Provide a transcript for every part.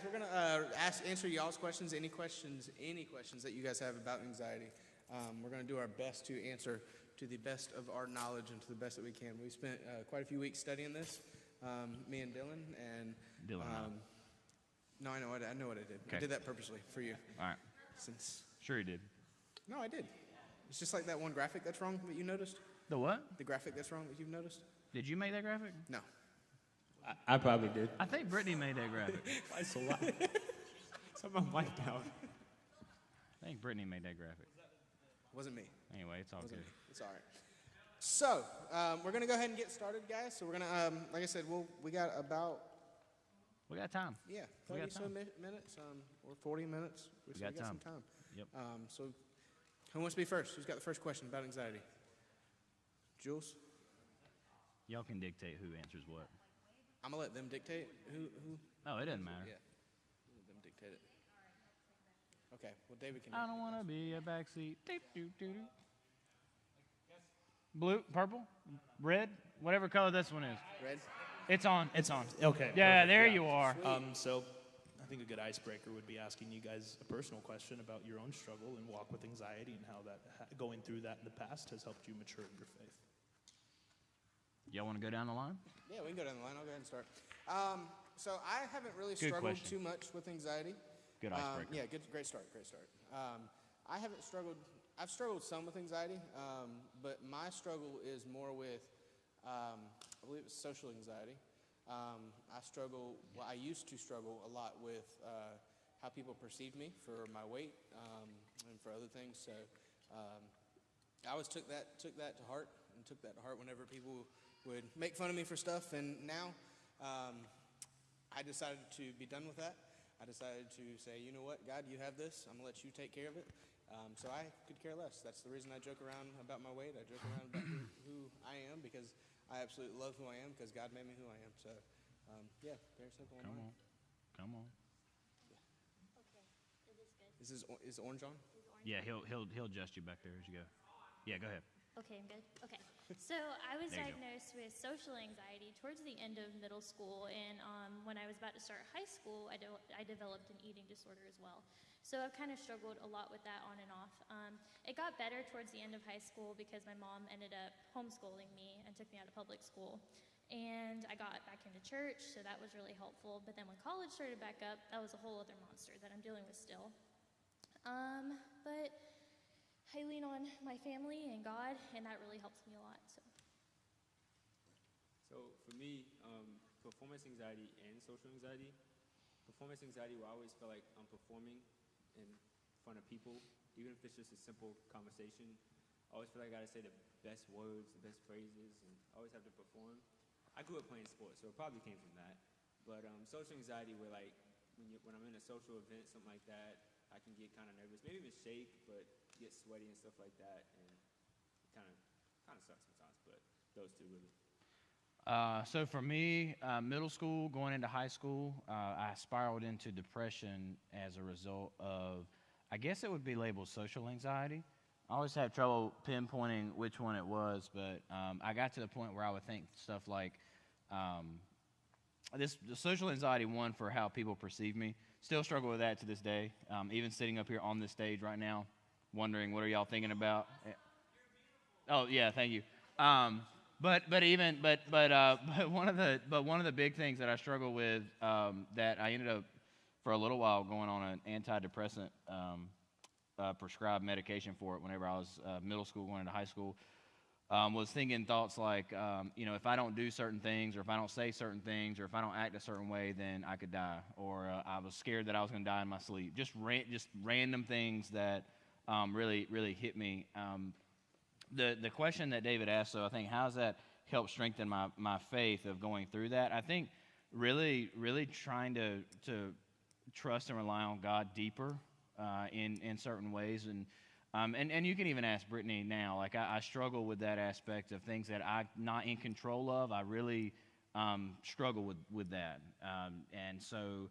we're going to answer y'all's questions, any questions that you guys have about anxiety. We're going to do our best to answer to the best of our knowledge and to the best that we can. We spent quite a few weeks studying this, me and Dylan. And Dylan, no, I know what I did. Okay. I did that purposely for you. All right. Sure you did. No, I did. It's just like that one graphic that's wrong that you noticed. The what? The graphic that's wrong that you've noticed. Did you make that graphic? No. I probably did. I think Brittany made that graphic. Why so loud? Someone wiped out. I think Brittany made that graphic. Wasn't me. Anyway, it's all Wasn't good. me. It's all right. So, we're going to go ahead and get started, guys. So we're going to, like I said, we got about, We got time. yeah, We 30 got so time. minutes, or 40 minutes. We So got some time. time. Yep. So who wants to be first? Who's got the first question about anxiety? Jules? Y'all can dictate who answers what. I'm going to let them dictate who. Oh, it doesn't matter. Yeah. Let them dictate it. Okay. Well, David can. I don't want to be a backseat. Blue, purple, red, whatever color this one is. Red? It's on. It's on. Okay. Yeah, perfect, there you are. So I think a good icebreaker would be asking you guys a personal question about your own struggle and walk with anxiety and how that going through that in the past has helped you mature in your faith. Y'all want to go down the line? Yeah, we can go down the line. I'll go ahead and start. So I haven't really Good struggled question. too much with anxiety. Good icebreaker. Yeah, great start. I haven't struggled. I've struggled some with anxiety, but my struggle is more with, I believe it's social anxiety. I used to struggle a lot with how people perceive me for my weight and for other things. So I always took that to heart and took that to heart whenever people would make fun of me for stuff. And now I decided to be done with that. I decided to say, you know what, God, you have this. I'm going to let you take care of it. So I could care less. That's the reason I joke around about my weight. I joke around about who I am because I absolutely love who I am because God made me who I am. So, yeah, very simple. Come on. Is orange on? Yeah, he'll adjust you back there as you go. Yeah, go ahead. Okay, I'm good. Okay. So I was There you go. diagnosed with social anxiety towards the end of middle school, and when I was about to start high school, I developed an eating disorder as well. So I've kind of struggled a lot with that on and off. It got better towards the end of high school because my mom ended up homeschooling me and took me out of public school. And I got back into church, so that was really helpful. But then when college started back up, that was a whole other monster that I'm dealing with still. But I lean on my family and God, and that really helps me a lot. So for me, performance anxiety and social anxiety. Performance anxiety will always feel like I'm performing in front of people, even if it's just a simple conversation. I always feel like I gotta say the best words, the best phrases, and I always have to perform. I grew up playing sports, so it probably came from that. But social anxiety, where like when I'm in a social event, something like that, I can get kind of nervous, maybe even shake, but get sweaty and stuff like that, and it kind of sucks sometimes. But those two really. So for me, middle school, going into high school, I spiraled into depression as a result of, I guess it would be labeled social anxiety. I always have trouble pinpointing which one it was, but I got to the point where I would think stuff like, the social anxiety one for how people perceive me. Still struggle with that to this day. Even sitting up here on this stage right now, wondering what are y'all thinking about? Oh yeah, thank you. But one of the big things that I struggle with that I ended up for a little while going on an antidepressant prescribed medication for it whenever I was middle school going into high school was thinking thoughts like if I don't do certain things or if I don't say certain things or if I don't act a certain way then I could die, or I was scared that I was going to die in my sleep. Just random things that really hit me. The question that David asked, so I think, how does that help strengthen my faith of going through that? I think really trying to trust and rely on God deeper in certain ways. And you can even ask Brittany now. Like I struggle with that aspect of things that I'm not in control of. I really struggle with that. And so,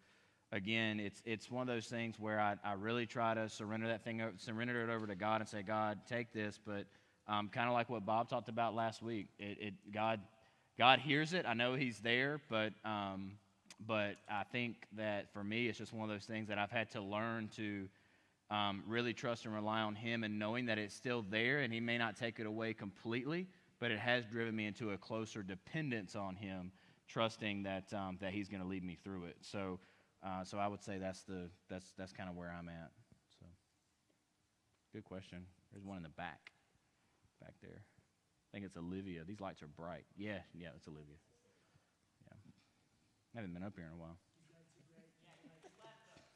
again, it's one of those things where I really try to surrender it over to God and say, God, take this, but kind of like what Bob talked about last week. God hears it. I know He's there, but but I think that for me, it's just one of those things that I've had to learn to really trust and rely on Him, and knowing that it's still there and He may not take it away completely, but it has driven me into a closer dependence on Him, trusting that that He's going to lead me through it. So I would say that's kind of where I'm at. So good question. There's one in the back there. I think it's Olivia. These lights are bright. Yeah, it's Olivia. Yeah, I haven't been up here in a while.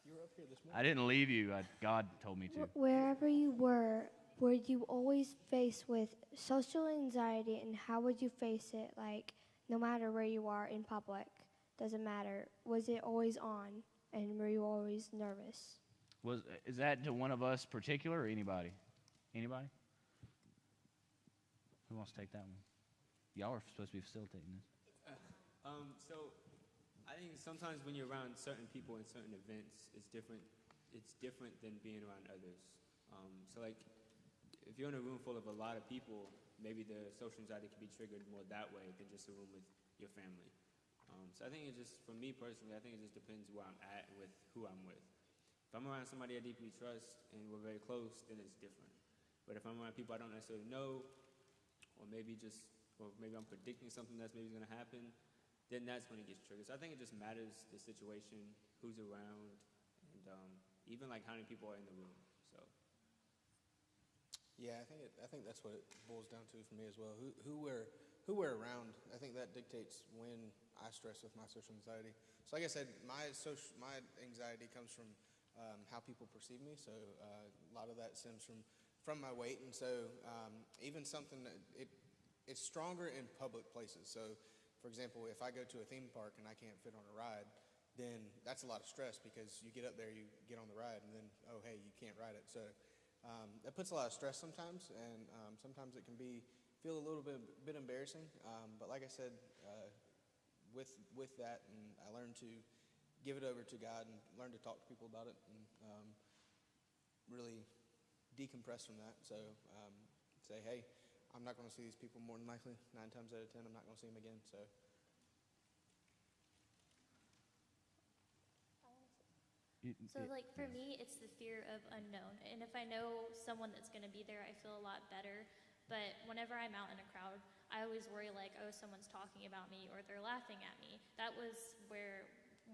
You were up here this morning. I didn't leave you. God told me to. Wherever you were you always faced with social anxiety, and how would you face it? Like, no matter where you are in public, doesn't matter. Was it always on, and were you always nervous? Is that to one of us particular or anybody? Anybody? Who wants to take that one? Y'all are supposed to be facilitating this. So I think sometimes when you're around certain people in certain events, it's different. It's different than being around others. So like, if you're in a room full of a lot of people, maybe the social anxiety can be triggered more that way than just a room with your family. So I think it just, for me personally, I think it just depends where I'm at and with who I'm with. If I'm around somebody I deeply trust and we're very close, then it's different. But if I'm around people I don't necessarily know, or maybe I'm predicting something that's maybe going to happen, then that's when it gets triggered. So I think it just matters the situation, who's around, and even like how many people are in the room. So Yeah, I think that's what it boils down to for me as well. Who we're around. I think that dictates when I stress with my social anxiety. So like I said, my anxiety comes from how people perceive me. So a lot of that stems from my weight, and so even something that it's stronger in public places. So, for example, if I go to a theme park and I can't fit on a ride, then that's a lot of stress, because you get up there, you get on the ride, and then, oh, hey, you can't ride it. So that puts a lot of stress sometimes, and sometimes it can feel a little bit embarrassing. But like I said, with that, and I learned to give it over to God and learn to talk to people about it, and really decompress from that. So say, hey, I'm not going to see these people more than likely. 9 times out of 10, I'm not going to see them again. So Like, for me, it's the fear of unknown. And if I know someone that's going to be there, I feel a lot better. But whenever I'm out in a crowd, I always worry, like, oh, someone's talking about me or they're laughing at me. That was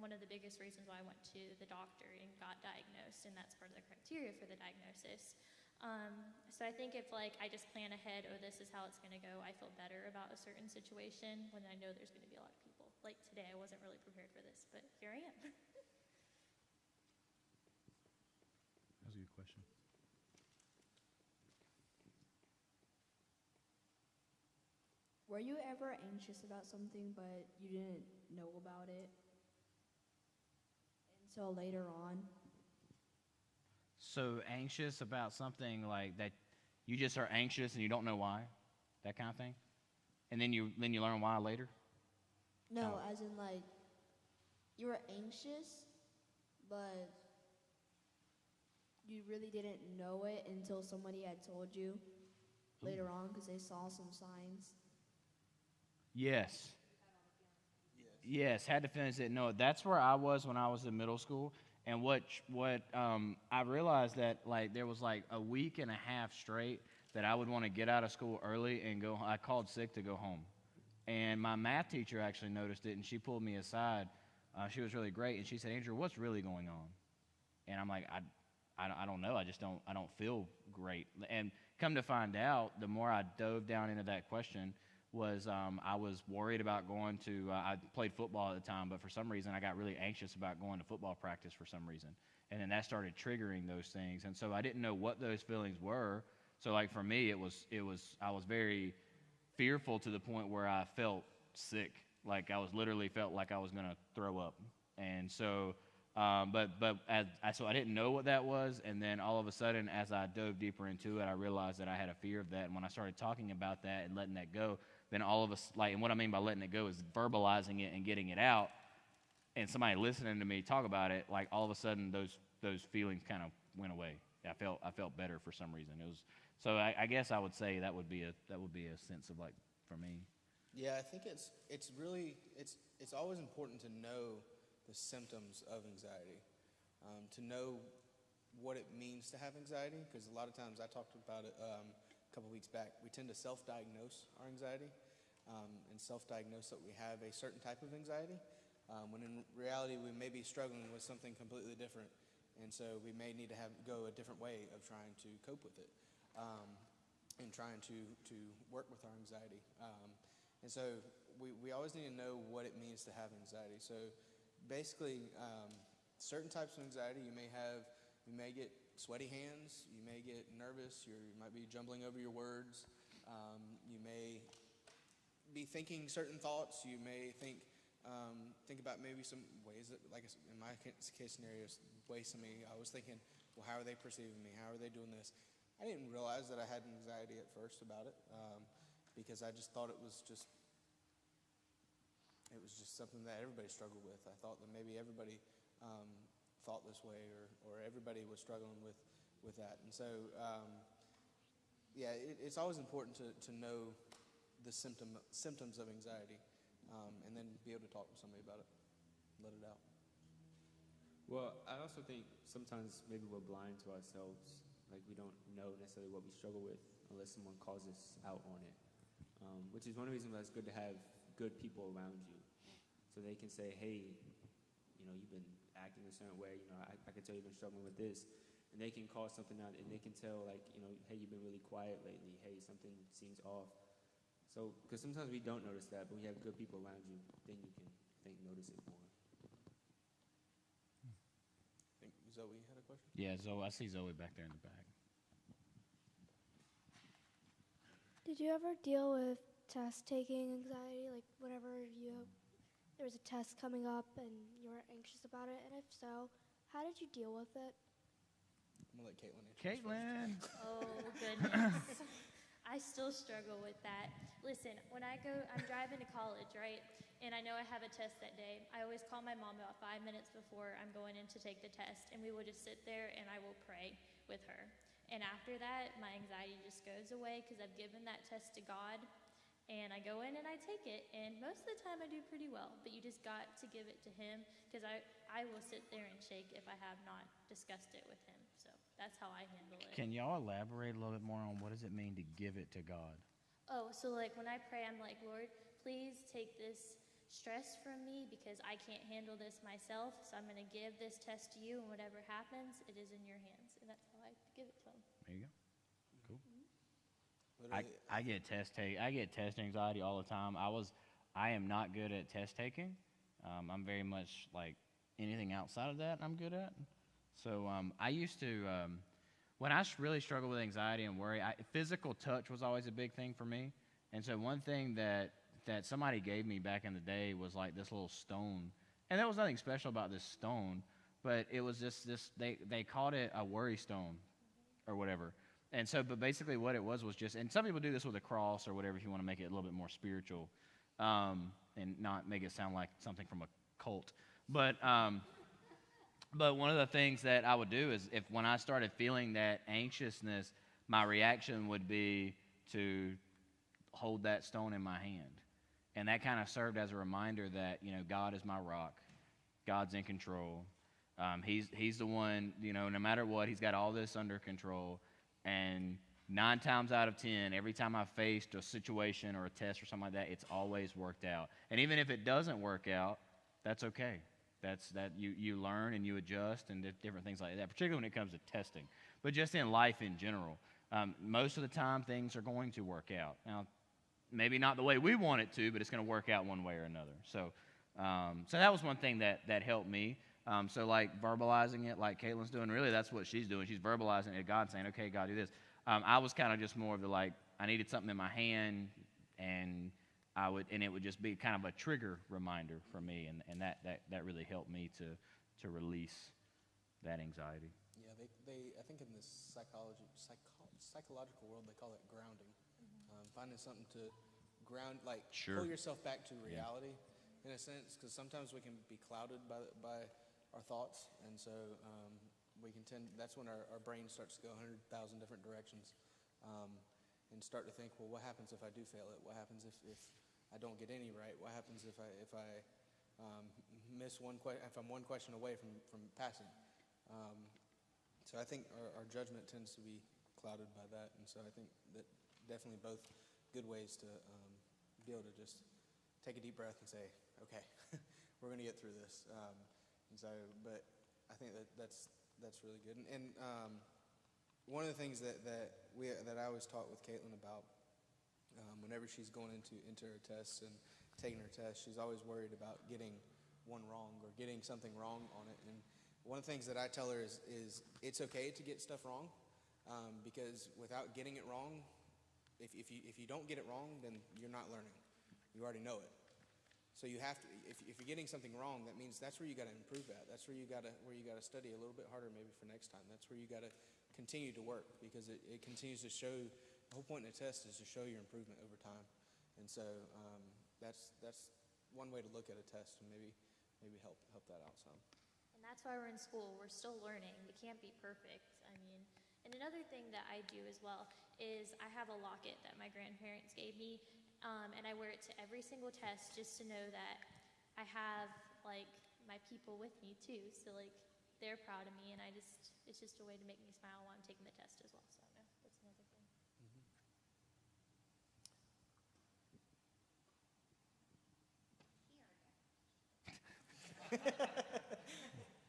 one of the biggest reasons why I went to the doctor and got diagnosed, and that's part of the criteria for the diagnosis. So I think if, like, I just plan ahead, oh, this is how it's going to go, I feel better about a certain situation when I know there's going to be a lot of people. Like today, I wasn't really prepared for this, but here I am. That was a good question. Were you ever anxious about something but you didn't know about it until later on? So anxious about something like that, you just are anxious and you don't know why, that kind of thing, and then you learn why later. No, as in, like, you were anxious, but you really didn't know it until somebody had told you later on because they saw some signs. Yes. Yes, had to finish it. No, that's where I was when I was in middle school. And what I realized that, like, there was like a week and a half straight that I would want to get out of school early and go. I called sick to go home, and my math teacher actually noticed it, and she pulled me aside. She was really great, and she said, "Andrew, what's really going on?" And I'm like, I don't know. I don't feel great. And come to find out, the more I dove down into that question, was I was worried about going to, I played football at the time, but for some reason I got really anxious about going to football practice for some reason. And then that started triggering those things. And so I didn't know what those feelings were. So like for me, I was very fearful to the point where I felt sick. Like I literally felt like I was going to throw up. And so, so I didn't know what that was. And then all of a sudden, as I dove deeper into it, I realized that I had a fear of that. And when I started talking about that and letting that go, then all of us, like, and what I mean by letting it go is verbalizing it and getting it out, and somebody listening to me talk about it, like all of a sudden those feelings kind of went away. I felt better for some reason. It was, so I guess I would say that would be a sense of, like, for me. yeah, I think it's always important to know the symptoms of anxiety, to know what it means to have anxiety, because a lot of times I talked about it a couple weeks back. We tend to self-diagnose our anxiety and self-diagnose that we have a certain type of anxiety, when in reality we may be struggling with something completely different, and so we may need to go a different way of trying to cope with it, and trying to work with our anxiety. And so we always need to know what it means to have anxiety. So basically, certain types of anxiety you may get sweaty hands, you may get nervous, you might be jumbling over your words, you may be thinking certain thoughts, you may think about maybe some ways that, like in my case scenarios, I was thinking, well, how are they perceiving me? How are they doing this? I didn't realize that I had anxiety at first about it, because I just thought it was just something that everybody struggled with. I thought that maybe everybody thought this way, or everybody was struggling with that. And so, it's always important to know the symptoms of anxiety, and then be able to talk to somebody about it, let it out. Well, I also think sometimes maybe we're blind to ourselves. Like, we don't know necessarily what we struggle with unless someone calls us out on it, which is one of the reasons why it's good to have good people around you, so they can say, hey, you've been acting a certain way, I can tell you've been struggling with this, and they can call something out, and they can tell, like, hey, you've been really quiet lately, hey, something seems off. So, because sometimes we don't notice that, but when you have good people around you, then you can, notice it more. I think Zoe had a question? Yeah, Zoe. I see Zoe back there in the back. Did you ever deal with test-taking anxiety? Like, whenever there was a test coming up and you were anxious about it? And if so, how did you deal with it? I'm going to let Caitlin answer this Caitlin. Oh, goodness. I still struggle with that. Listen, when I'm driving to college, right? And I know I have a test that day. I always call my mom about 5 minutes before I'm going in to take the test, and we will just sit there and I will pray with her. And after that, my anxiety just goes away because I've given that test to God, and I go in and I take it, and most of the time I do pretty well. But you just got to give it to Him, because I will sit there and shake if I have not discussed it with Him. So that's how I handle it. Can y'all elaborate a little bit more on what does it mean to give it to God? Oh, so like when I pray, I'm like, Lord, please take this stress from me because I can't handle this myself. So I'm going to give this test to you, and whatever happens, it is in your hands. And that's how I give it to Him. There you go. Cool. Literally, I get test anxiety all the time. I am not good at test taking. I'm very much like anything outside of that I'm good at. So I used to, when I really struggled with anxiety and worry, physical touch was always a big thing for me. And so one thing that somebody gave me back in the day was like this little stone. And there was nothing special about this stone, but it was just they called it a worry stone or whatever. And so, but basically what it was just, and some people do this with a cross or whatever if you want to make it a little bit more spiritual, and not make it sound like something from a cult. But one of the things that I would do is when I started feeling that anxiousness, my reaction would be to hold that stone in my hand. And that kind of served as a reminder that, God is my rock. God's in control. He's the one, no matter what, He's got all this under control. And 9 times out of 10, every time I've faced a situation or a test or something like that, it's always worked out. And even if it doesn't work out, that's okay. You learn and you adjust and different things like that, particularly when it comes to testing. But just in life in general, most of the time things are going to work out. Now, maybe not the way we want it to, but it's going to work out one way or another. So that was one thing that helped me. So like verbalizing it like Caitlin's doing, really that's what she's doing. She's verbalizing it to God, saying, okay, God, do this. I was kind of just more of the like, I needed something in my hand, and it would just be kind of a trigger reminder for me, and that really helped me to release that anxiety. Yeah, they I think in this psychological world they call it grounding. Finding something to ground, like Sure. pull yourself back to reality, in a sense, because sometimes we can be clouded by our thoughts, and so we can that's when our brain starts to go 100,000 different directions, and start to think, well, what happens if I do fail it? What happens if I don't get any right? What happens if I miss if I'm one question away from passing. So I think our judgment tends to be clouded by that, and so I think that definitely both good ways to be able to just take a deep breath and say, okay, we're going to get through this. And so, but I think that's really good. And one of the things that I always talk with Caitlin about, whenever she's going into her tests and taking her test, she's always worried about getting one wrong or getting something wrong on it. And one of the things that I tell her is it's okay to get stuff wrong, because without getting it wrong, if you don't get it wrong, then you're not learning. You already know it. So you have to. If you're getting something wrong, that means that's where you got to improve at. That's where you got to study a little bit harder maybe for next time. That's where you got to continue to work, because it continues to show. The whole point in a test is to show your improvement over time. And so that's one way to look at a test and maybe help that out some. And that's why we're in school. We're still learning. We can't be perfect. I mean, and another thing that I do as well is I have a locket that my grandparents gave me, and I wear it to every single test just to know that I have, like, my people with me too. So, like, they're proud of me, and it's just a way to make me smile while I'm taking the test as well. So, no, that's another thing.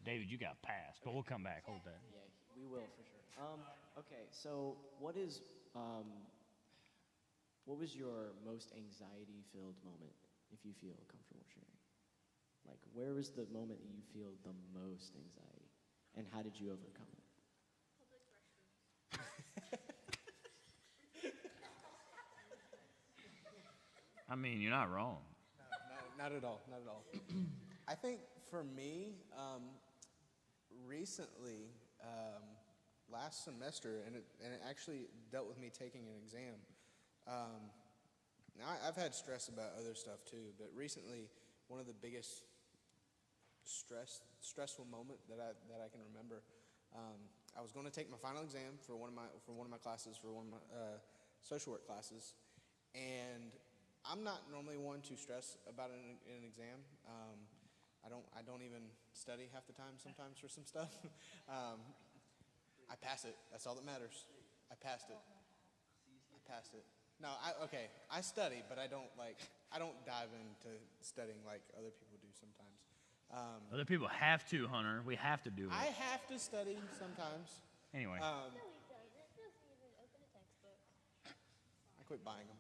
David, you got passed, but we'll come back. Hold that. Yeah, we will for sure. Okay, so what was your most anxiety-filled moment, if you feel comfortable sharing? Like, where was the moment that you feel the most anxiety, and how did you overcome it? I mean, you're not wrong. No, not at all. Not at all. I think for me, recently, last semester, and it actually dealt with me taking an exam. Now I've had stress about other stuff too, but recently, one of the biggest stressful moment that I can remember, I was going to take my final exam for one of my classes, for one of my social work classes, and I'm not normally one to stress about an exam. I don't even study half the time sometimes for some stuff. I pass it. That's all that matters. I passed it. No, I study, but I don't dive into studying like other people do sometimes. Other people have to, Hunter. We have to do it. I have to study sometimes. Anyway. No, he doesn't. Just even open a textbook. I quit buying them.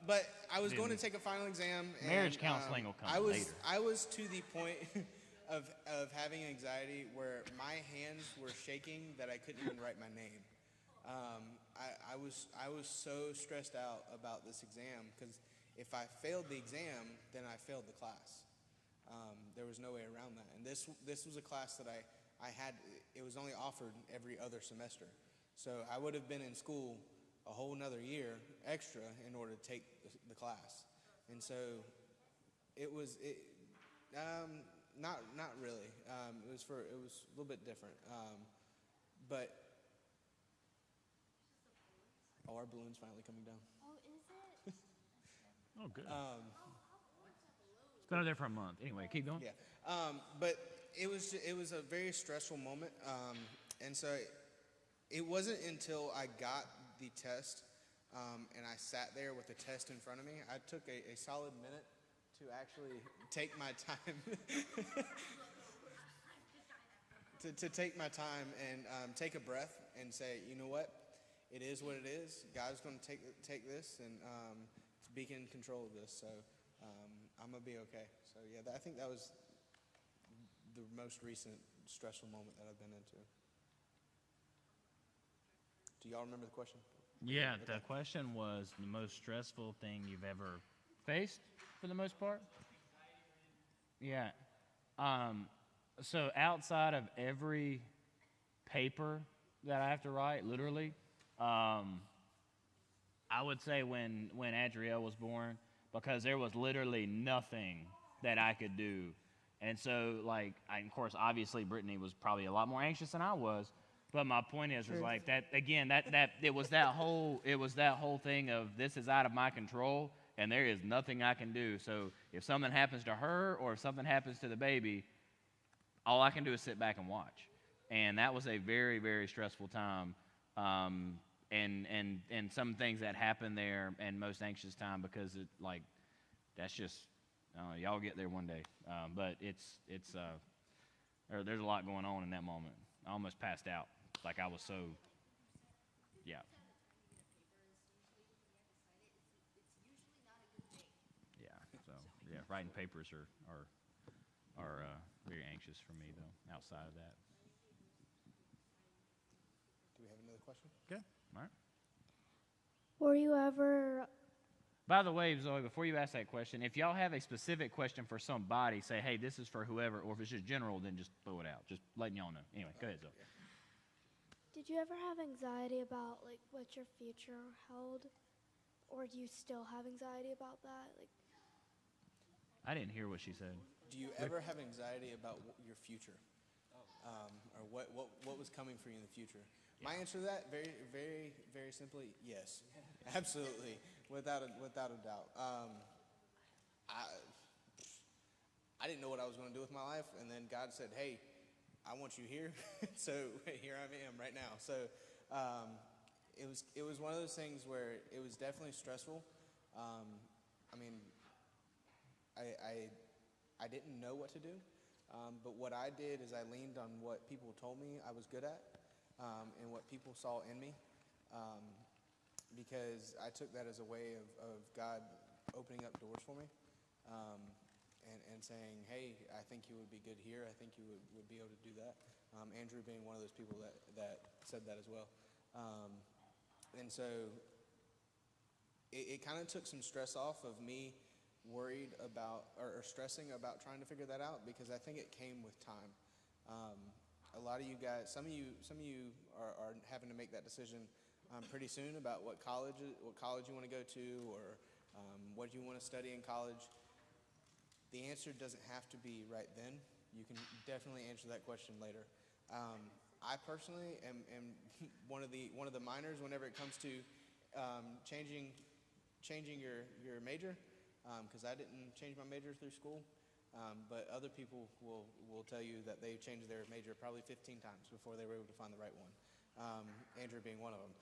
But I was going to take a final exam. And, Marriage counseling will come later. I was to the point of having anxiety where my hands were shaking that I couldn't even write my name. I was so stressed out about this exam because if I failed the exam, then I failed the class. There was no way around that. And this was a class that I had. It was only offered every other semester, so I would have been in school a whole nother year extra in order to take the class. And so it was not really. It was a little bit different. But our balloon's finally coming down. Oh, is it? Oh, good. It's been out there for a month. Anyway, keep going. Yeah. But it was a very stressful moment. And so it wasn't until I got the test, and I sat there with the test in front of me. I took a solid minute to actually take my time, to take my time and take a breath and say, you know what, it is what it is. God's going to take this and be in control of this. So I'm gonna be okay. So yeah, I think that was the most recent stressful moment that I've been into. Do y'all remember the question? Yeah, the question was the most stressful thing you've ever faced, for the most part. Yeah. So outside of every paper that I have to write, literally, I would say when Adrielle was born, because there was literally nothing that I could do. And so, like, of course, obviously, Brittany was probably a lot more anxious than I was. But my point is like that again. That it was that whole thing of this is out of my control, and there is nothing I can do. So if something happens to her or if something happens to the baby, all I can do is sit back and watch. And that was a very, very stressful time. And some things that happened there, and most anxious time, because it, like, that's just, y'all get there one day. But there's a lot going on in that moment. I almost passed out. Like, I was so, yeah. Yeah, so, yeah, writing papers are very anxious for me, though, outside of that. Do we have another question? Good. All right. Were you ever By the way, Zoe, before you ask that question, if y'all have a specific question for somebody, say, hey, this is for whoever, or if it's just general, then just throw it out. Just letting y'all know. Anyway, go ahead, Zoe. Did you ever have anxiety about like what your future held, or do you still have anxiety about that? Like, I didn't hear what she said. Do you ever have anxiety about your future, or what was coming for you in the future? My answer to that, very, very, very simply, yes, absolutely, without a doubt. I didn't know what I was going to do with my life, and then God said, "Hey, I want you here," so here I am right now. So it was one of those things where it was definitely stressful. I mean, I didn't know what to do, but what I did is I leaned on what people told me I was good at. And what people saw in me, because I took that as a way of God opening up doors for me, and saying, hey, I think you would be good here. I think you would be able to do that. Andrew being one of those people that said that as well. And so it kind of took some stress off of me worried about or stressing about trying to figure that out, because I think it came with time. A lot of you guys, some of you are having to make that decision pretty soon about what college you want to go to, or what you want to study in college. The answer doesn't have to be right then. You can definitely answer that question later. I personally am one of the minors whenever it comes to changing your major, because I didn't change my major through school. But other people will tell you that they've changed their major probably 15 times before they were able to find the right one. Andrew being one of them.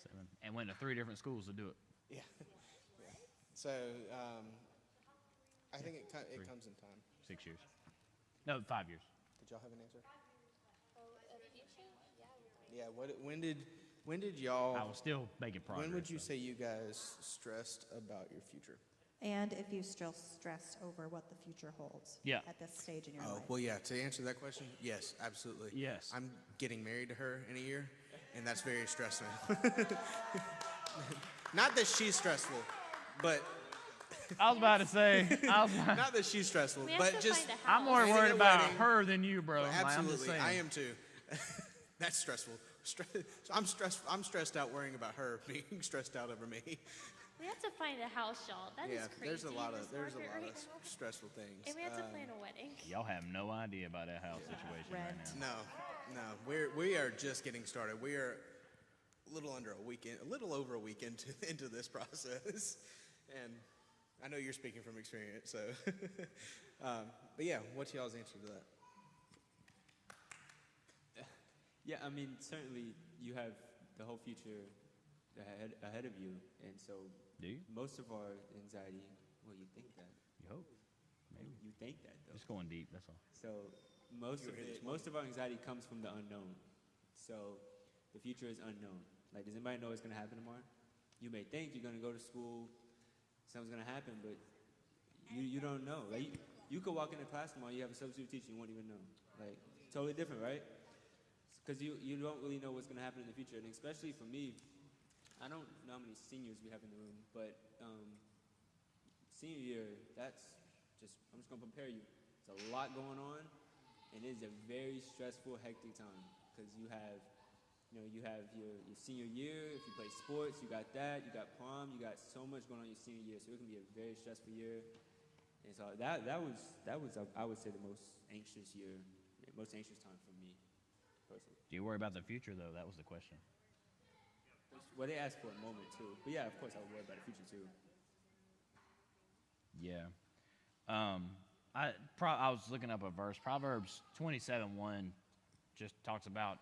7. And went to 3 different schools to do it. Yeah. Yeah. So I think it comes in time. 6 years. No, 5 years. Did y'all have an answer? Yeah. When did y'all? I was still making progress. When would you say you guys stressed about your future? And if you still stressed over what the future holds at this stage in your life. Well, yeah, to answer that question, yes, absolutely. Yes. I'm getting married to her in a year, and that's very stressful. Not that she's stressful, but... I was about to say... not that she's stressful, but just... I'm more worried about her than you, bro. Absolutely, I am too. That's stressful. I'm stressed out worrying about her being stressed out over me. We have to find a house, y'all. That is crazy. There's a lot of right stressful things. And we have to plan a wedding. Y'all have no idea about that house situation right now. No. We are just getting started. We are a little over a week into this process, and I know you're speaking from experience. So, but yeah, what's y'all's answer to that? Yeah, I mean, certainly you have the whole future ahead of you, and so do you? Most of our anxiety, well, you think that. You hope. Maybe. You think that, though. Just going deep, that's all. So most of our anxiety comes from the unknown. So the future is unknown. Like, does anybody know what's going to happen tomorrow? You may think you're going to go to school, something's going to happen, but you don't know. Like, you could walk into class tomorrow, you have a substitute teacher, you won't even know. Like, totally different, right? Because you don't really know what's going to happen in the future. And especially for me, I don't know how many seniors we have in the room, but senior year, I'm just going to prepare you. There's a lot going on, and it is a very stressful, hectic time, because you have your senior year. If you play sports, you got that, you got prom, you got so much going on your senior year, so it can be a very stressful year. And so that was I would say the most anxious time for me, personally. Do you worry about the future, though? That was the question. Well, they asked for a moment too. But yeah, of course I would worry about the future too. Yeah. I was looking up a verse. Proverbs 27:1 just talks about,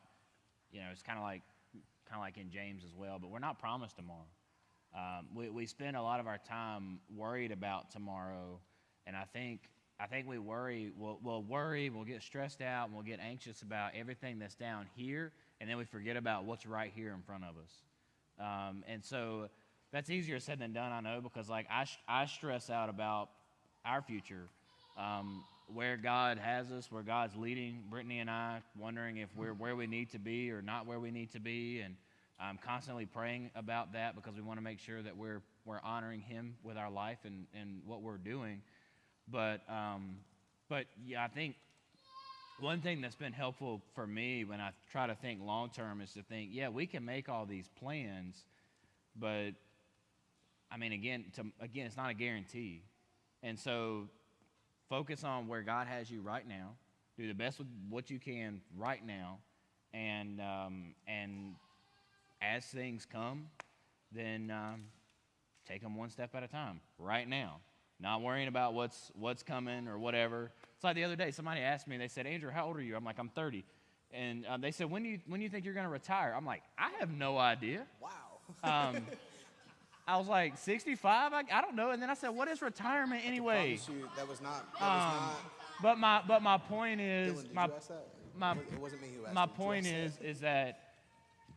it's kind of like in James as well. But we're not promised tomorrow. We spend a lot of our time worried about tomorrow, and I think we worry. We'll worry. We'll get stressed out. And we'll get anxious about everything that's down here, and then we forget about what's right here in front of us. And so that's easier said than done, I know, because like I stress out about our future, where God has us, where God's leading Brittany and I, wondering if we're where we need to be or not where we need to be, and I'm constantly praying about that because we want to make sure that we're honoring Him with our life and what we're doing. But yeah, I think one thing that's been helpful for me when I try to think long term is to think, yeah, we can make all these plans, but I mean, again, it's not a guarantee. And so focus on where God has you right now. Do the best with what you can right now. And as things come, then take them one step at a time right now. Not worrying about what's coming or whatever. It's like the other day, somebody asked me, they said, Andrew, how old are you? I'm like, I'm 30. And they said, when do you think you're going to retire? I'm like, I have no idea. Wow. I was like, 65? I don't know. And then I said, what is retirement anyway? I promise you, that was not. But my point is, Dylan, did you ask that? It wasn't me who asked. My point is that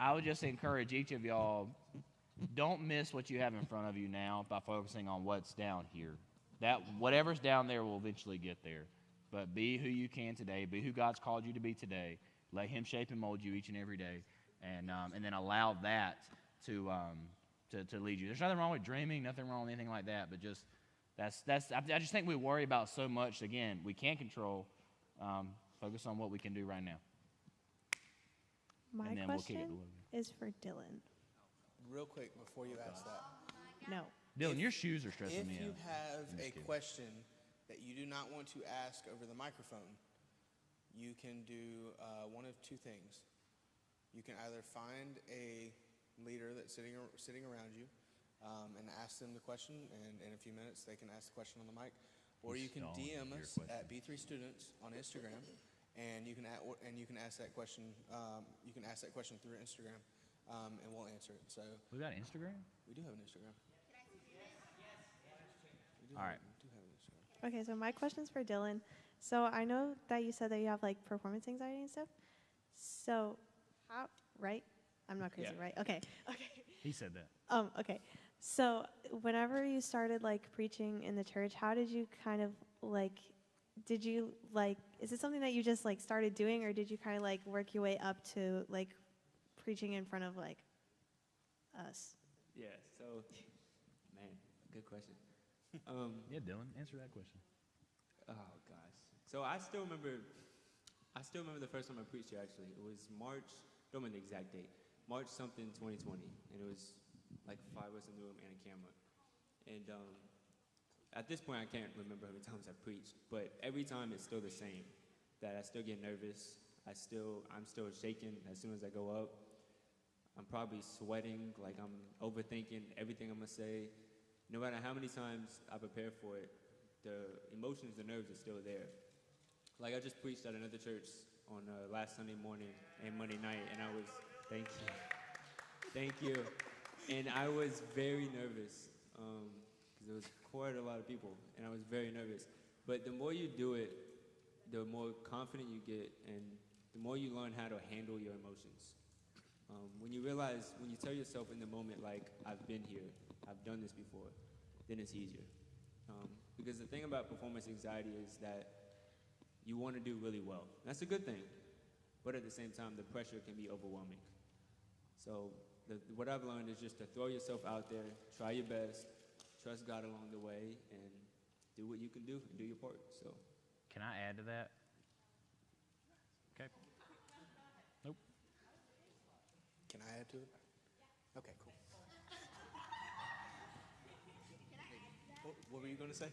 I would just encourage each of y'all, don't miss what you have in front of you now by focusing on what's down here. That whatever's down there will eventually get there. But be who you can today. Be who God's called you to be today. Let Him shape and mold you each and every day, and then allow that to lead you. There's nothing wrong with dreaming, nothing wrong with anything like that. But just I just think we worry about so much. Again, we can't control. Focus on what we can do right now. My and then question we'll kick it to is for Dylan. Real quick before you ask that. No. Dylan, your shoes are stressing me out. If you have a question that you do not want to ask over the microphone, you can do one of two things. You can either find a leader that's sitting around you and ask them the question, and in a few minutes they can ask the question on the mic, or you can DM us at B3 Students on Instagram, and you can ask that question. You can ask that question through Instagram, and we'll answer it. So we got Instagram? We do have an Instagram. All right. We do have an Instagram. Okay, so my question's for Dylan. So I know that you said that you have like performance anxiety and stuff. So how, right? I'm not crazy, Yeah. right? Okay. He said that. Okay. So whenever you started like preaching in the church, how did you kind of like, is it something that you just like started doing, or did you kind of like work your way up to like preaching in front of like us? Yeah, so, man, good question. Yeah, Dylan, answer that question. Oh, gosh. So I still remember the first time I preached here, actually. It was March, don't remember the exact date, March something 2020, and it was like 5 of us in the room and a camera. And at this point, I can't remember how many times I preached, but every time it's still the same, that I still get nervous. I'm still shaking as soon as I go up. I'm probably sweating, like I'm overthinking everything I'm gonna say. No matter how many times I prepare for it, the emotions, the nerves are still there. Like I just preached at another church on last Sunday morning and Monday night, and I was, thank you. And I was very nervous because it was quite a lot of people, and I was very nervous. But the more you do it, the more confident you get, and the more you learn how to handle your emotions. When you tell yourself in the moment, like, I've been here, I've done this before, then it's easier. Because the thing about performance anxiety is that you want to do really well. That's a good thing. But at the same time, the pressure can be overwhelming. So what I've learned is just to throw yourself out there, try your best, trust God along the way, and do what you can do and do your part. So, can I add to that? Okay. Nope. Can I add to it? Okay, cool. What were you going to say?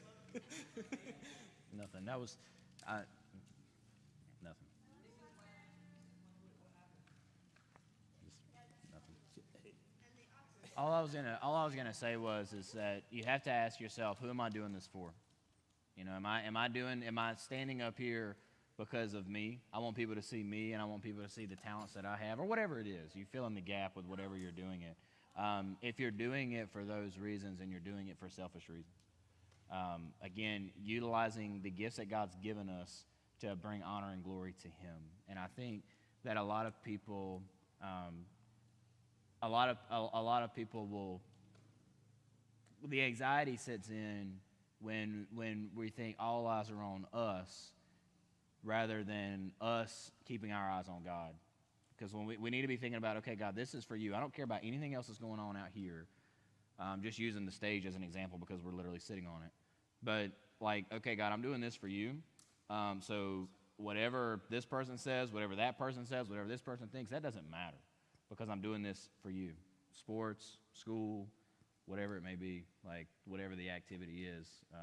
Nothing. That was nothing. Just nothing. All I was gonna say is that you have to ask yourself, who am I doing this for? You know, am I standing up here because of me? I want people to see me, and I want people to see the talents that I have, or whatever it is. You fill in the gap with whatever you're doing it. If you're doing it for those reasons, and you're doing it for selfish reasons, again, utilizing the gifts that God's given us to bring honor and glory to Him. And I think that a lot of people will, the anxiety sets in when we think all eyes are on us rather than us keeping our eyes on God. Because when we need to be thinking about, okay, God, this is for you. I don't care about anything else that's going on out here. Just using the stage as an example because we're literally sitting on it. But like, okay, God, I'm doing this for you. So whatever this person says, whatever that person says, whatever this person thinks, that doesn't matter because I'm doing this for you. Sports, school, whatever it may be, like whatever the activity is, I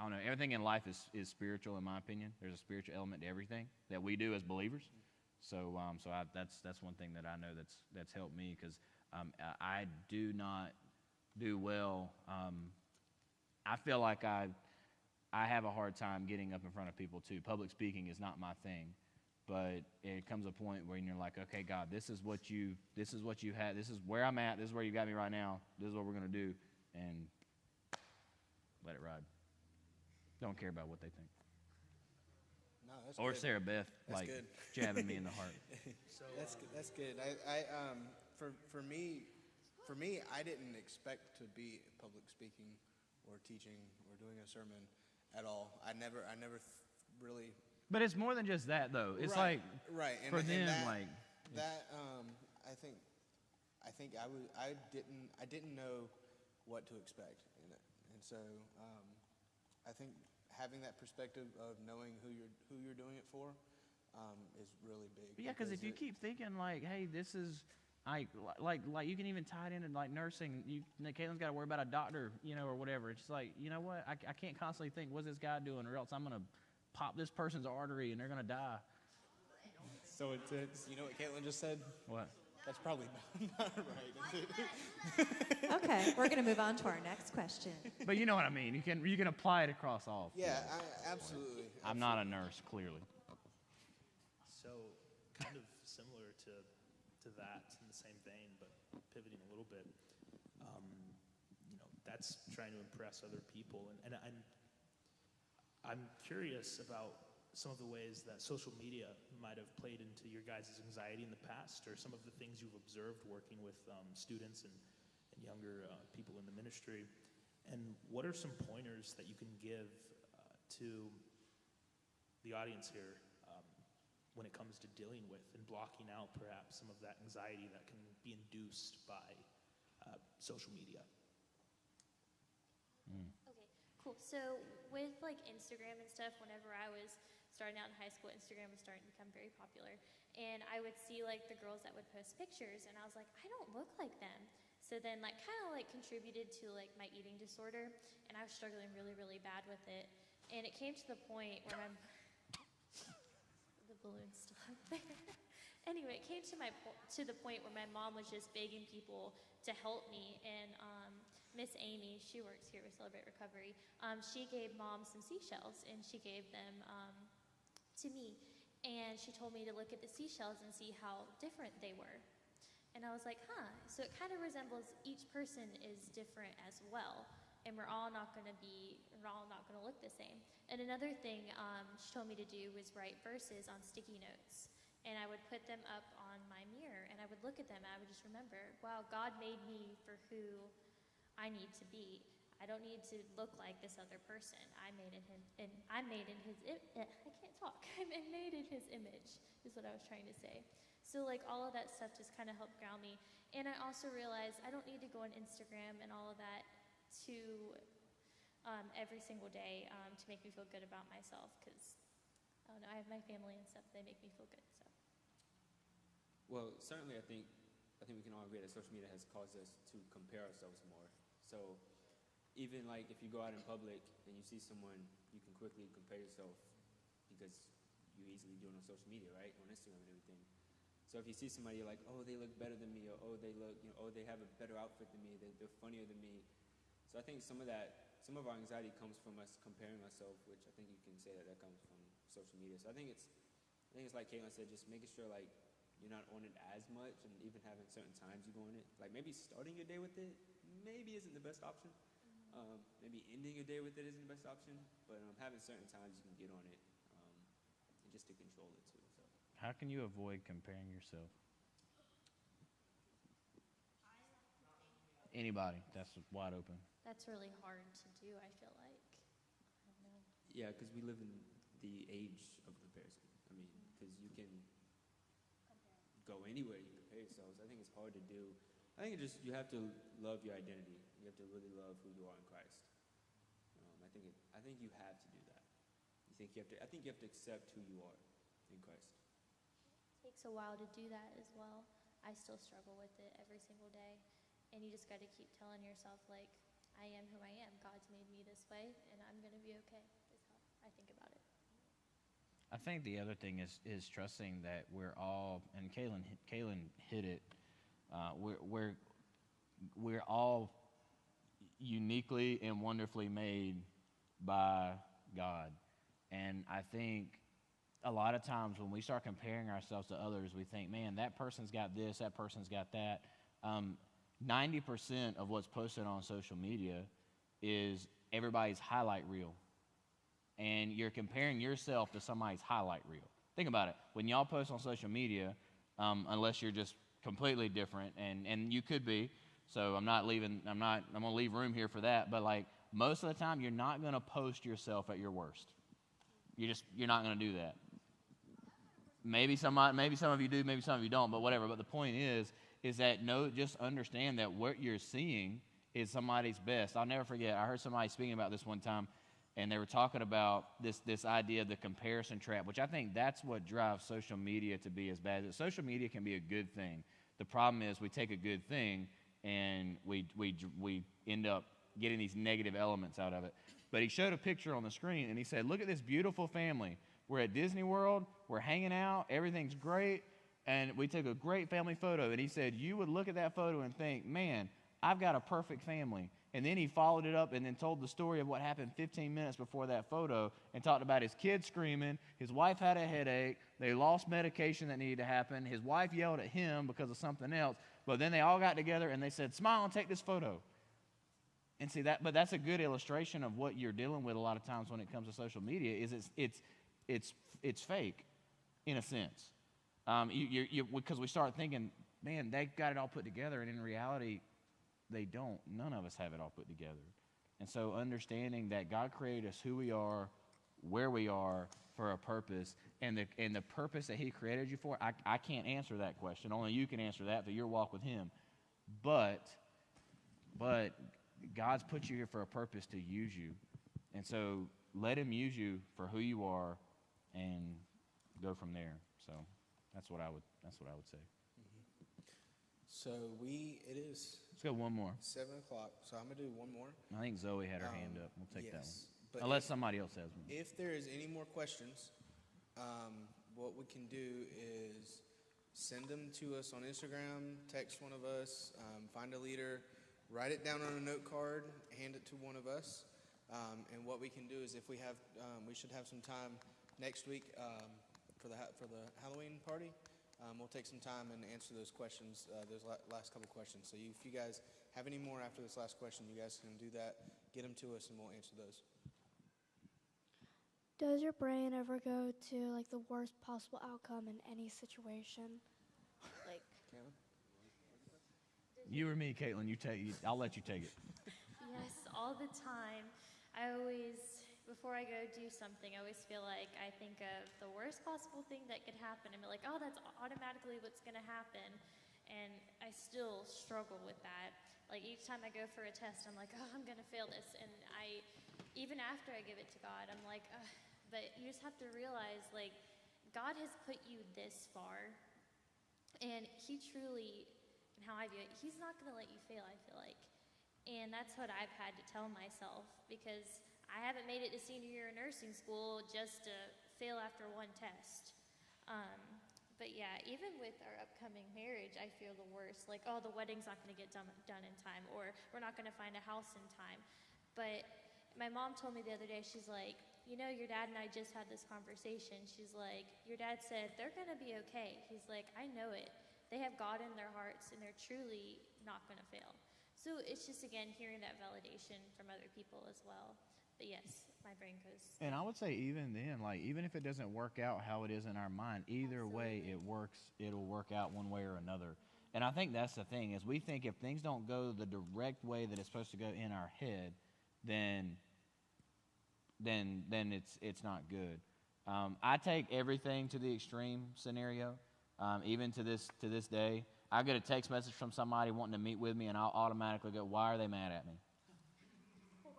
don't know. Everything in life is spiritual, in my opinion. There's a spiritual element to everything that we do as believers. So, that's one thing that I know that's helped me because I do not do well. I feel like I have a hard time getting up in front of people too. Public speaking is not my thing, but it comes a point where you're like, okay, God, this is what you had. This is where I'm at. This is where you got me right now. This is what we're gonna do, and let it ride. Don't care about what they think. No, that's or good. Sarah Beth, That's like good. jabbing me in the heart. That's good. For me, I didn't expect to be public speaking or teaching or doing a sermon at all. I never really. But it's more than just that, though. It's right, like right. And, for them, that, like that. I think I didn't know what to expect in it, and so I think having that perspective of knowing who you're doing it for is really big. Yeah, because if you keep thinking like, hey, this is like you can even tie it into like nursing. Caitlin's got to worry about a doctor, or whatever. It's just like, you know what? I can't constantly think, what's this guy doing, or else I'm gonna pop this person's artery and they're gonna die. So it's you know what Caitlin just said? What? That's probably not right, is it? Okay, we're going to move on to our next question. But you know what I mean. You can apply it across all. Yeah, absolutely. I'm not a nurse, clearly. So, kind of similar to that, in the same vein, but pivoting a little bit. That's trying to impress other people, and I'm curious about some of the ways that social media might have played into your guys' anxiety in the past, or some of the things you've observed working with students and younger people in the ministry. And what are some pointers that you can give to the audience here when it comes to dealing with and blocking out perhaps some of that anxiety that can be induced by social media? Okay, cool. So with like Instagram and stuff, whenever I was starting out in high school, Instagram was starting to become very popular. And I would see like the girls that would post pictures and I was like, I don't look like them. So then like kind of like contributed to like my eating disorder, and I was struggling really, really bad with it. And it came to the point where the balloon's still up there. Anyway, it came to the point where my mom was just begging people to help me, and Miss Amy, she works here with Celebrate Recovery, she gave Mom some seashells, and she gave them to me. And she told me to look at the seashells and see how different they were. And I was like, so it kind of resembles each person is different as well. And we're all not going to look the same. And another thing she told me to do was write verses on sticky notes. And I would put them up on my mirror, and I would look at them, and I would just remember, wow, God made me for who I need to be. I don't need to look like this other person. I'm made in His image, is what I was trying to say. So like all of that stuff just kind of helped ground me. And I also realized I don't need to go on Instagram and all of that to every single day to make me feel good about myself, because I don't know, I have my family and stuff, they make me feel good. So. Well, certainly I think we can all agree that social media has caused us to compare ourselves more. So even like if you go out in public and you see someone, you can quickly compare yourself because you easily do it on social media, right? On Instagram and everything. So if you see somebody, you're like, oh, they look better than me, or oh, they look, oh, they have a better outfit than me, they're funnier than me. So I think some of our anxiety comes from us comparing ourselves, which I think you can say that comes from social media. So I think it's like Caitlin said, just making sure like you're not on it as much, and even having certain times you go on it. Like maybe starting your day with it maybe isn't the best option. Maybe ending your day with it isn't the best option, but having certain times you can get on it, and just to control it too. So. How can you avoid comparing yourself? Anybody, that's wide open. That's really hard to do, I feel like. I don't know. Yeah, because we live in the age of comparison. I mean, because you can go anywhere you compare yourselves. I think it's hard to do. I think you have to love your identity. You have to really love who you are in Christ. I think you have to do that. I think you have to accept who you are in Christ. It takes a while to do that as well. I still struggle with it every single day. And you just got to keep telling yourself, like, I am who I am. God's made me this way, and I'm going to be okay, is how I think about it. I think the other thing is trusting that we're all, and Kaylin hit it, we're all uniquely and wonderfully made by God. And I think a lot of times when we start comparing ourselves to others, we think, man, that person's got this, that person's got that. 90% of what's posted on social media is everybody's highlight reel. And you're comparing yourself to somebody's highlight reel. Think about it. When y'all post on social media, unless you're just completely different, and you could be, so I'm going to leave room here for that, but like most of the time, you're not going to post yourself at your worst. You're not going to do that. Maybe some of you do, maybe some of you don't, but whatever. But the point is that just understand that what you're seeing is somebody's best. I'll never forget, I heard somebody speaking about this one time, and they were talking about this idea of the comparison trap, which I think that's what drives social media to be as bad. Social media can be a good thing. The problem is we take a good thing and we end up getting these negative elements out of it. But he showed a picture on the screen, and he said, look at this beautiful family. We're at Disney World. We're hanging out. Everything's great. And we took a great family photo. And he said, you would look at that photo and think, man, I've got a perfect family. And then he followed it up and then told the story of what happened 15 minutes before that photo and talked about his kids screaming. His wife had a headache. They lost medication that needed to happen. His wife yelled at him because of something else. But then they all got together and they said, smile and take this photo. And see that, but that's a good illustration of what you're dealing with a lot of times when it comes to social media. Is it's fake, in a sense, because we start thinking, man, they got it all put together, and in reality, they don't. None of us have it all put together. And so, understanding that God created us who we are, where we are, for a purpose, and the purpose that He created you for. I can't answer that question. Only you can answer that through your walk with Him. But God's put you here for a purpose to use you. And so let Him use you for who you are and go from there. So that's what I would say. Mm-hmm. So it is. Let's go one more. 7 o'clock. So I'm going to do one more. I think Zoe had her hand up. We'll take that one. But unless somebody else has one. If there is any more questions, what we can do is send them to us on Instagram, text one of us, find a leader, write it down on a note card, hand it to one of us. And what we can do is, if we have, we should have some time next week for the Halloween party. We'll take some time and answer those questions, those last couple questions. So if you guys have any more after this last question, you guys can do that. Get them to us, and we'll answer those. Does your brain ever go to like the worst possible outcome in any situation? Like. Caitlin? You or me, Caitlin? I'll let you take it. Yes, all the time. Before I go do something, I always feel like I think of the worst possible thing that could happen and be like, oh, that's automatically what's going to happen. And I still struggle with that. Like each time I go for a test, I'm like, oh, I'm going to fail this. And even after I give it to God, I'm like, but you just have to realize, like, God has put you this far. And He truly, and how I view it, He's not going to let you fail, I feel like. And that's what I've had to tell myself, because I haven't made it to senior year of nursing school just to fail after one test. But yeah, even with our upcoming marriage, I feel the worst. Like, oh, the wedding's not going to get done in time, or we're not going to find a house in time. But my mom told me the other day, she's like, you know, your dad and I just had this conversation. She's like, your dad said they're going to be okay. He's like, I know it. They have God in their hearts, and they're truly not going to fail. So it's just, again, hearing that validation from other people as well. But yes, my brain goes. And I would say even then, like, even if it doesn't work out how it is in our mind, either way it works, it'll work out one way or another. And I think that's the thing, is we think if things don't go the direct way that it's supposed to go in our head, then it's not good. I take everything to the extreme scenario, even to this day. I get a text message from somebody wanting to meet with me, and I'll automatically go, why are they mad at me?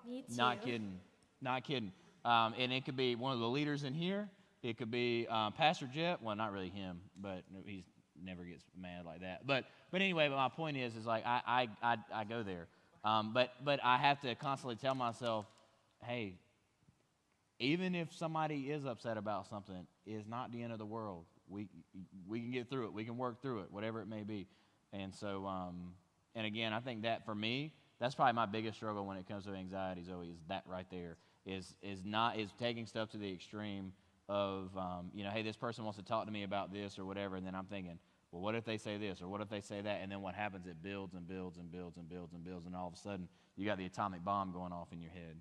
Me too. Not kidding. And it could be one of the leaders in here. It could be Pastor Jet. Well, not really him, but he never gets mad like that. But anyway, but my point is like I go there. But I have to constantly tell myself, hey, even if somebody is upset about something, it's not the end of the world. We can get through it. We can work through it, whatever it may be. And so, and again, I think that for me, that's probably my biggest struggle when it comes to anxiety, Zoe, is that right there, is taking stuff to the extreme of, hey, this person wants to talk to me about this or whatever, and then I'm thinking, well, what if they say this or what if they say that? And then what happens, it builds and builds and builds and builds and builds, and all of a sudden you got the atomic bomb going off in your head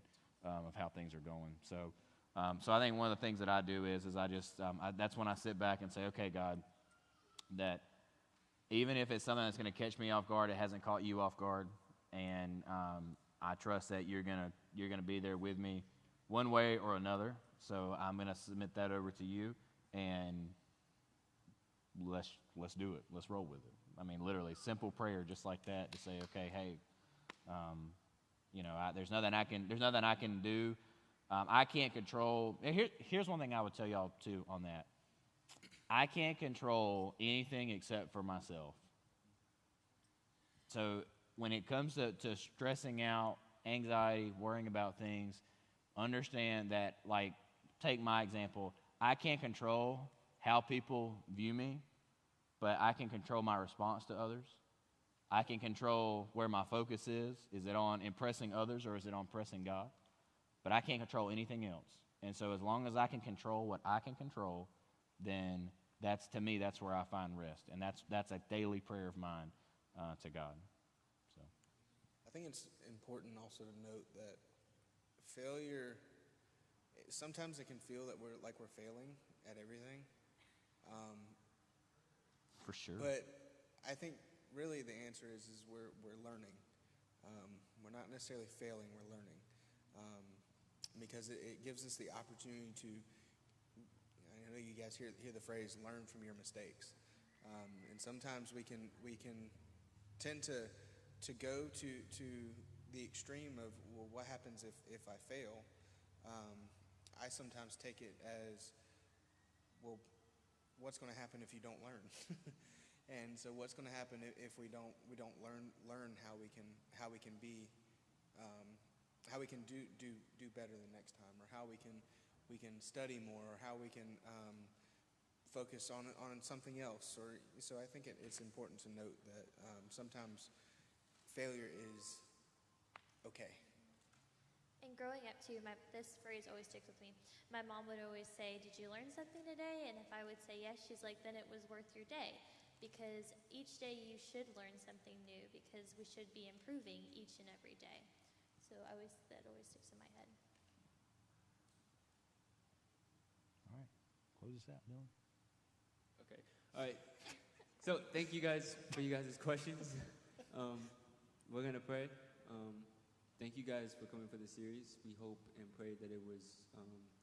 of how things are going. So I think one of the things that I do is I just, that's when I sit back and say, okay, God, that even if it's something that's going to catch me off guard, it hasn't caught you off guard. And I trust that you're gonna be there with me one way or another. So I'm gonna submit that over to you, and let's do it. Let's roll with it. I mean, literally, simple prayer just like that to say, okay, hey, there's nothing I can do. I can't control. Here's one thing I would tell y'all too on that. I can't control anything except for myself. So when it comes to stressing out, anxiety, worrying about things, understand that, like, take my example. I can't control how people view me, but I can control my response to others. I can control where my focus is. Is it on impressing others or is it on impressing God? But I can't control anything else. And so as long as I can control what I can control, then to me, that's where I find rest. And that's a daily prayer of mine to God. I think it's important also to note that failure, sometimes it can feel that we're failing at everything. For sure. But I think really the answer is we're learning. We're not necessarily failing, we're learning. Because it gives us the opportunity to, I know you guys hear the phrase, learn from your mistakes. And sometimes we can tend to go to the extreme of, well, what happens if I fail? I sometimes take it as, well, what's going to happen if you don't learn? And so what's going to happen if we don't learn how we can be, how we can do better the next time, or how we can study more, or how we can focus on something else. Or so I think it's important to note that sometimes failure is okay. And growing up too, this phrase always sticks with me. My mom would always say, did you learn something today? And if I would say yes, she's like, then it was worth your day. Because each day you should learn something new, because we should be improving each and every day. So that always sticks in my head. All right. Close this out, Dylan. Okay. All right. So thank you guys for you guys' questions. We're going to pray. Thank you guys for coming for the series. We hope and pray that it was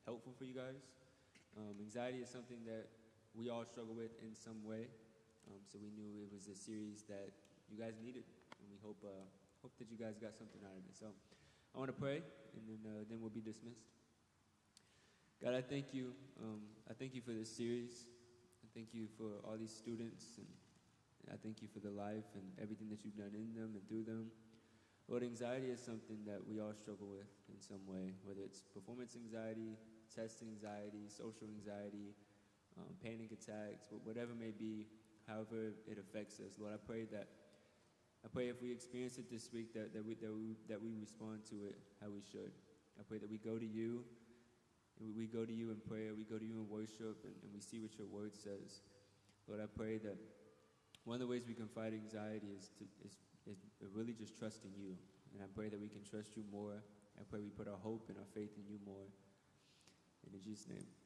helpful for you guys. Anxiety is something that we all struggle with in some way. So we knew it was a series that you guys needed, and we hope that you guys got something out of it. So I want to pray, and then we'll be dismissed. God, I thank you. I thank you for this series. I thank you for all these students, and I thank you for the life and everything that you've done in them and through them. Lord, anxiety is something that we all struggle with in some way, whether it's performance anxiety, test anxiety, social anxiety, panic attacks, whatever may be, however it affects us. Lord, I pray if we experience it this week that we respond to it how we should. I pray that we go to you, and we go to you in prayer, we go to you in worship, and we see what your word says. Lord, I pray that one of the ways we can fight anxiety is really just trusting you. And I pray that we can trust you more. I pray we put our hope and our faith in you more. In Jesus' name.